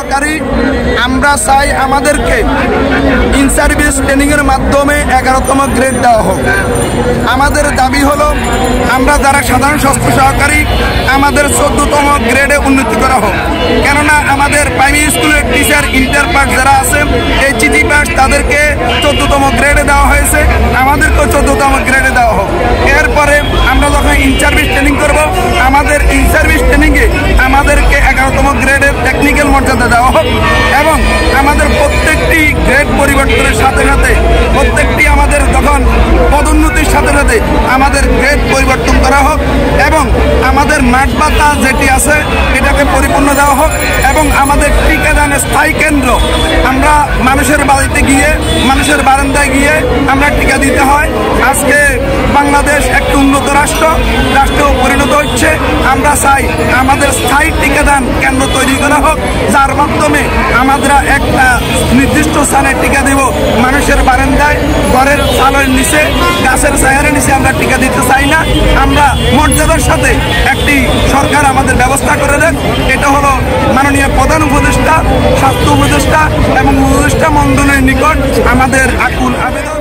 সহকারী আমরা চাই আমাদেরকে ইন সার্ভিস ট্রেনিংয়ের মাধ্যমে 11তম গ্রেড দেওয়া হোক। আমাদের দাবি হলো আমরা যারা সাধারণ স্বাস্থ্য সহকারী আমাদের 14তম গ্রেডে উন্নতি করা হোক। কেননা আমাদের প্রাইমারি স্কুলের টিচার ইন্টার পাস যারা আছে HET পাস তাদেরকে 14তম গ্রেডে দেওয়া হয়েছে, আমাদেরকেও 14তম গ্রেডে দেওয়া হোক। এরপরে আমরা যখন ইন সার্ভিস ট্রেনিং করব আমাদের ইন সার্ভিস ট্রেনিংয়ে আমাদেরকে 11তম গ্রেডের টেকনিক্যাল মর্যাদা দেওয়া হোক এবং আমাদের প্রত্যেকটি গ্রেড পরিবর্তনের সাথে সাথে প্রত্যেকটি আমাদের যখন পদোন্নতির সাথে সাথে আমাদের গ্রেড পরিবর্তন করা হোক এবং আমাদের মাঠ ভাতা যেটি আছে এটাকে পরিপূর্ণ দেওয়া হোক এবং আমাদের টিকাদানের স্থায়ী কেন্দ্র আমরা মানুষের বাড়িতে গিয়ে মানুষের বারান্দায় গিয়ে আমরা টিকা দিতে হয়। আজকে বাংলাদেশ একটি উন্নত রাষ্ট্র পরিণত হচ্ছে। আমরা চাই আমাদের স্থায়ী টিকাদান কেন্দ্র তৈরি করা হোক, যার মাধ্যমে আমরা একটা নির্দিষ্ট স্থানে টিকা দেব। মানুষের বারান্দায়, ঘরের ছালের নিচে, গাছের ছায়ার নিচে আমরা টিকা দিতে চাই না। আমরা মর্যাদার সাথে একটি সরকার আমাদের ব্যবস্থা করে দেন। এটা হলো মাননীয় প্রধান উপদেষ্টা, স্বাস্থ্য উপদেষ্টা এবং উপদেষ্টা মণ্ডলের নিকট আমাদের আকুল আবেদন।